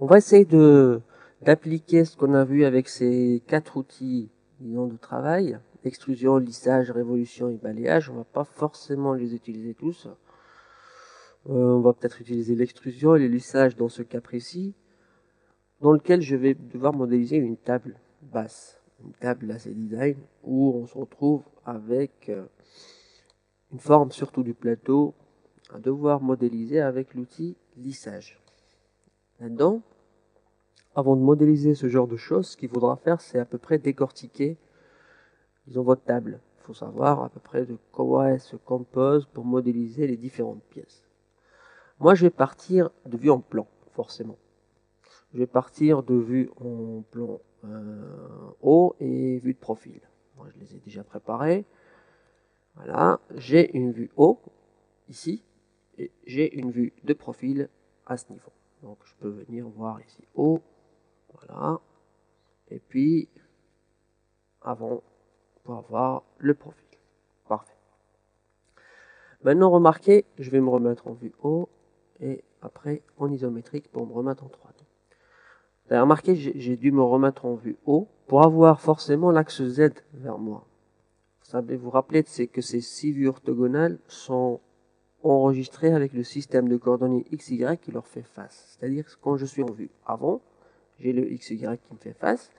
On va essayer d'appliquer ce qu'on a vu avec ces 4 outils, disons, de travail: extrusion, lissage, révolution et balayage. On va pas forcément les utiliser tous. On va peut-être utiliser l'extrusion et le lissage dans ce cas précis, dans lequel je vais devoir modéliser une table basse, une table assez design, où on se retrouve avec une forme surtout du plateau à devoir modéliser avec l'outil lissage. Là-dedans, avant de modéliser ce genre de choses, ce qu'il faudra faire, c'est à peu près décortiquer, disons, votre table. Il faut savoir à peu près de comment elle se compose pour modéliser les différentes pièces. Moi, je vais partir de vue en plan, forcément. Je vais partir de vue en plan haut et vue de profil. Moi, je les ai déjà préparés. Voilà, j'ai une vue haut, ici, et j'ai une vue de profil à ce niveau. Donc, je peux venir voir ici haut, voilà, et puis avant pour avoir le profil. Parfait. Maintenant, remarquez, je vais me remettre en vue haut et après en isométrique pour me remettre en 3D. Vous avez remarqué, j'ai dû me remettre en vue haut pour avoir forcément l'axe Z vers moi. Vous savez, vous rappelez que ces 6 vues orthogonales sont enregistrées avec le système de coordonnées XY qui leur fait face. C'est-à-dire que quand je suis en vue avant, j'ai le XY qui me fait face,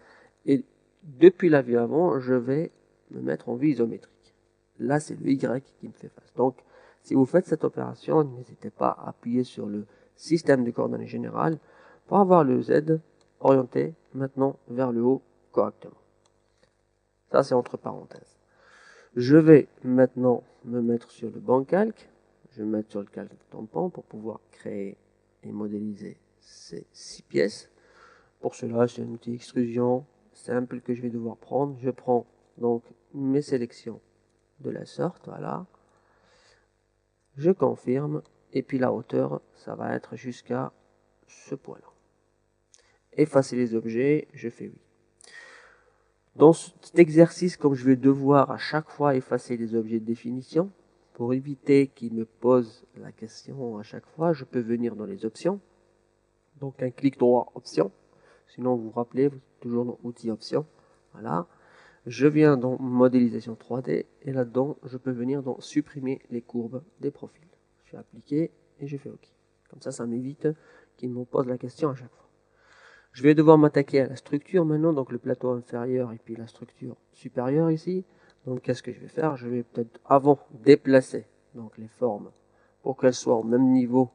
et depuis la vue avant, je vais me mettre en vue isométrique. Là, c'est le Y qui me fait face. Donc, si vous faites cette opération, n'hésitez pas à appuyer sur le système de coordonnées générales pour avoir le Z orienté maintenant vers le haut correctement. Ça, c'est entre parenthèses. Je vais maintenant me mettre sur le banc calque. Je vais me mettre sur le calque tampon pour pouvoir créer et modéliser ces 6 pièces. Pour cela, c'est un outil extrusion simple que je vais devoir prendre. Je prends donc mes sélections de la sorte, voilà. Je confirme, et puis la hauteur, ça va être jusqu'à ce point-là. Effacer les objets, je fais oui. Dans cet exercice, comme je vais devoir à chaque fois effacer les objets de définition, pour éviter qu'il me pose la question à chaque fois, je peux venir dans les options. Donc un clic droit option. Sinon, vous vous rappelez, vous êtes toujours dans outils options. Voilà. Je viens dans modélisation 3D et là-dedans, je peux venir dans supprimer les courbes des profils. Je fais appliquer et je fais OK. Comme ça m'évite qu'il me pose la question à chaque fois. Je vais devoir m'attaquer à la structure maintenant, donc le plateau inférieur et puis la structure supérieure ici. Donc qu'est-ce que je vais faire? Je vais peut-être avant déplacer donc les formes pour qu'elles soient au même niveau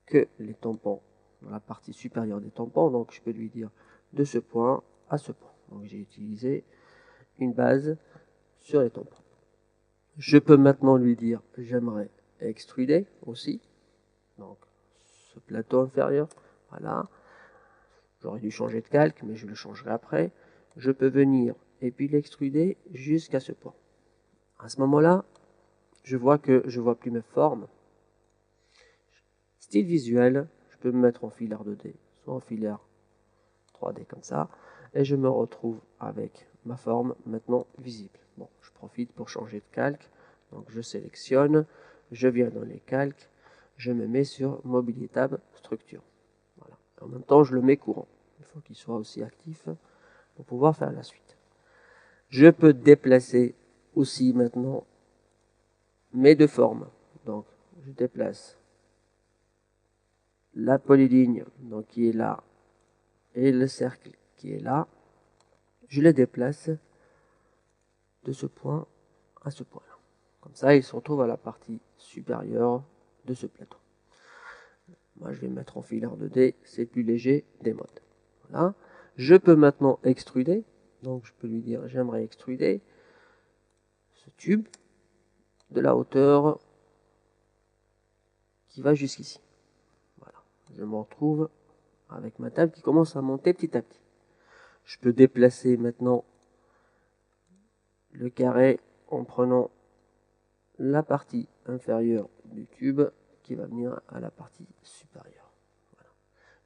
que les tampons dans la partie supérieure des tampons. Donc je peux lui dire de ce point à ce point. Donc j'ai utilisé une base sur les tampons. Je peux maintenant lui dire j'aimerais extruder aussi. Donc ce plateau inférieur, voilà. J'aurais dû changer de calque, mais je le changerai après. Je peux venir et puis l'extruder jusqu'à ce point. À ce moment-là, je vois que je ne vois plus mes formes. Style visuel, je peux me mettre en filaire 2D, soit en filaire 3D comme ça, et je me retrouve avec ma forme maintenant visible. Bon, je profite pour changer de calque, donc je sélectionne, je viens dans les calques, je me mets sur Mobilier Tab, Structure. Voilà. En même temps, je le mets courant. Il faut qu'il soit aussi actif pour pouvoir faire la suite. Je peux déplacer aussi maintenant mes deux formes. Donc, je déplace la polyligne donc, qui est là et le cercle qui est là. Je les déplace de ce point à ce point-là. Comme ça, ils se retrouvent à la partie supérieure de ce plateau. Moi, je vais mettre en filaire 2D, c'est plus léger des modes. Voilà. Je peux maintenant extruder. Donc, je peux lui dire, j'aimerais extruder ce tube de la hauteur qui va jusqu'ici. Voilà. Je me retrouve avec ma table qui commence à monter petit à petit. Je peux déplacer maintenant le carré en prenant la partie inférieure du tube qui va venir à la partie supérieure. Voilà.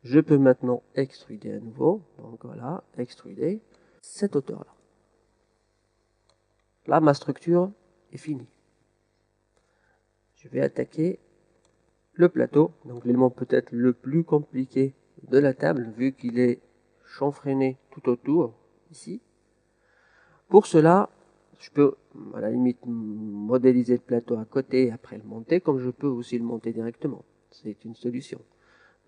Je peux maintenant extruder à nouveau. Donc voilà, extruder cette hauteur-là. Là, ma structure est finie. Je vais attaquer le plateau, donc l'élément peut-être le plus compliqué de la table, vu qu'il est chanfreiné tout autour, ici. Pour cela, je peux à la limite modéliser le plateau à côté et après le monter, comme je peux aussi le monter directement. C'est une solution.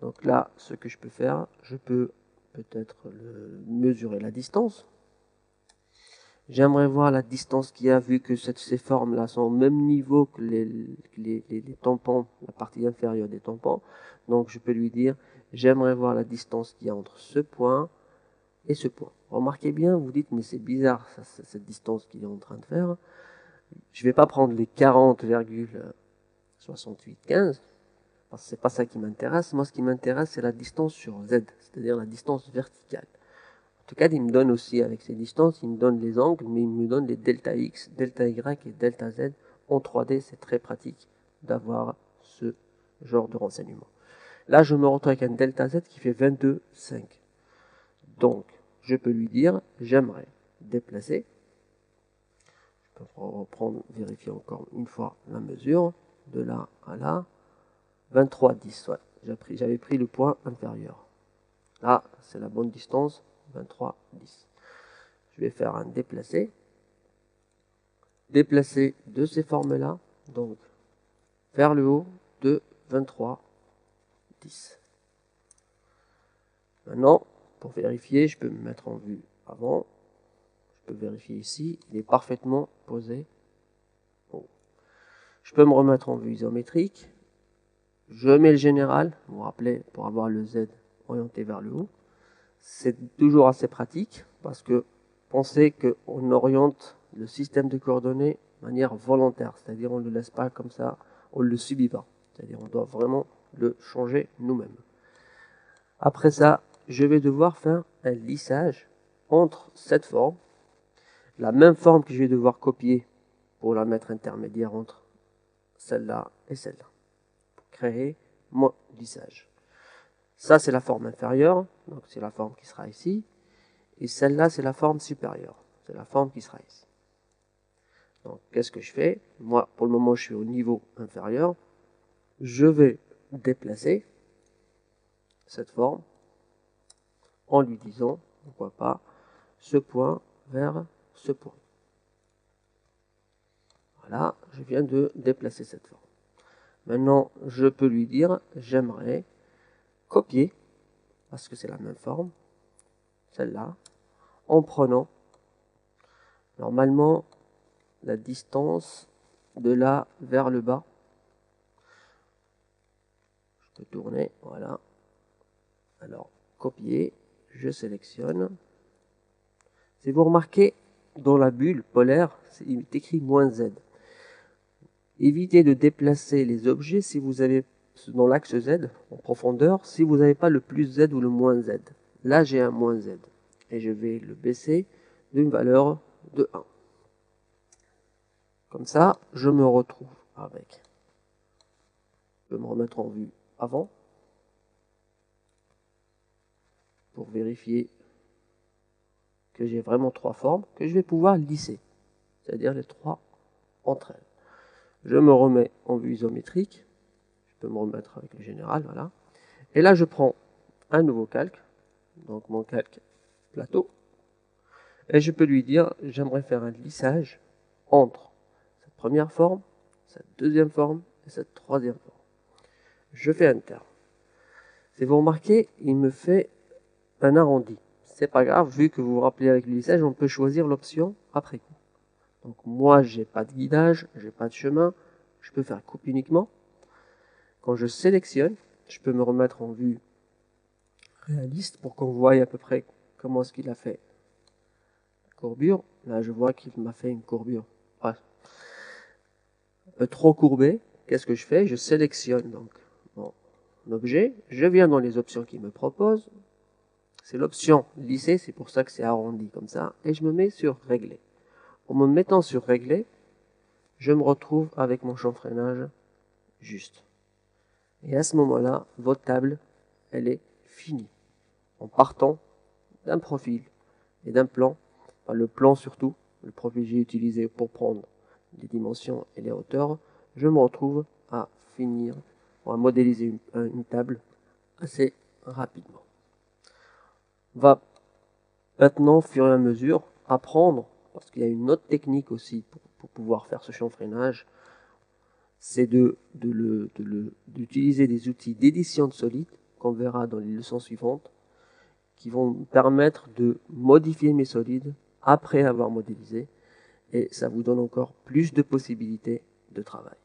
Donc là, ce que je peux faire, je peux peut-être mesurer la distance. J'aimerais voir la distance qu'il y a, vu que ces formes-là sont au même niveau que les tampons, la partie inférieure des tampons. Donc je peux lui dire, j'aimerais voir la distance qu'il y a entre ce point et ce point. Remarquez bien, vous dites, mais c'est bizarre cette distance qu'il est en train de faire. Je ne vais pas prendre les 40,6815, parce que c'est pas ça qui m'intéresse. Moi, ce qui m'intéresse, c'est la distance sur Z, c'est-à-dire la distance verticale. En tout cas, il me donne aussi, avec ces distances, il me donne les angles, mais il me donne les delta X, delta Y et delta Z en 3D. C'est très pratique d'avoir ce genre de renseignement. Là, je me retrouve avec un delta Z qui fait 22,5. Donc, je peux lui dire, j'aimerais déplacer. Je peux reprendre, vérifier encore une fois la mesure, de là à là, 23,10. Ouais, j'avais pris le point inférieur. Là, c'est la bonne distance, 23,10. Je vais faire un déplacer. Déplacer de ces formes-là, donc vers le haut de 23,10. Maintenant, pour vérifier, je peux me mettre en vue avant. Je peux vérifier ici, il est parfaitement posé. Bon. Je peux me remettre en vue isométrique. Je mets le général, vous vous rappelez, pour avoir le Z orienté vers le haut. C'est toujours assez pratique parce que pensez qu'on oriente le système de coordonnées de manière volontaire, c'est-à-dire on ne le laisse pas comme ça, on ne le subit pas, c'est-à-dire on doit vraiment le changer nous-mêmes. Après ça, je vais devoir faire un lissage entre cette forme, la même forme que je vais devoir copier pour la mettre intermédiaire entre celle-là et celle-là, pour créer mon lissage. Ça, c'est la forme inférieure, donc c'est la forme qui sera ici. Et celle-là, c'est la forme supérieure. C'est la forme qui sera ici. Donc, qu'est-ce que je fais? Moi, pour le moment, je suis au niveau inférieur. Je vais déplacer cette forme en lui disant, pourquoi pas, ce point vers ce point. Voilà, je viens de déplacer cette forme. Maintenant, je peux lui dire, j'aimerais copier, parce que c'est la même forme, celle-là, en prenant normalement la distance de là vers le bas. Je peux tourner, voilà. Alors, copier, je sélectionne. Si vous remarquez, dans la bulle polaire, il est écrit "-z". Évitez de déplacer les objets si vous avez dans l'axe Z, en profondeur, si vous n'avez pas le plus Z ou le moins Z. Là, j'ai un moins Z. Et je vais le baisser d'une valeur de 1. Comme ça, je me retrouve avec. Je peux me remettre en vue avant pour vérifier que j'ai vraiment trois formes que je vais pouvoir lisser, c'est-à-dire les trois entre elles. Je me remets en vue isométrique, je peux me remettre avec le général, voilà. Et là, je prends un nouveau calque, donc mon calque plateau, et je peux lui dire, j'aimerais faire un lissage entre cette première forme, cette deuxième forme et cette troisième forme. Je fais Enter. Si vous remarquez, il me fait un arrondi. C'est pas grave, vu que vous vous rappelez avec le lissage, on peut choisir l'option après coup. Donc moi, j'ai pas de guidage, j'ai pas de chemin, je peux faire coupe uniquement. Quand je sélectionne, je peux me remettre en vue réaliste pour qu'on voie à peu près comment est-ce qu'il a fait la courbure. Là, je vois qu'il m'a fait une courbure un peu trop courbée. Qu'est-ce que je fais? Je sélectionne donc mon objet, je viens dans les options qu'il me propose. C'est l'option lisser, c'est pour ça que c'est arrondi comme ça, et je me mets sur régler. En me mettant sur régler, je me retrouve avec mon chanfreinage juste. Et à ce moment-là, votre table, elle est finie. En partant d'un profil et d'un plan, enfin le plan surtout, le profil que j'ai utilisé pour prendre les dimensions et les hauteurs, je me retrouve à finir, à modéliser une table assez rapidement. On va maintenant, au fur et à mesure, apprendre, parce qu'il y a une autre technique aussi pour pouvoir faire ce chanfreinage, c'est d'utiliser des outils d'édition de solides, qu'on verra dans les leçons suivantes, qui vont me permettre de modifier mes solides après avoir modélisé, et ça vous donne encore plus de possibilités de travail.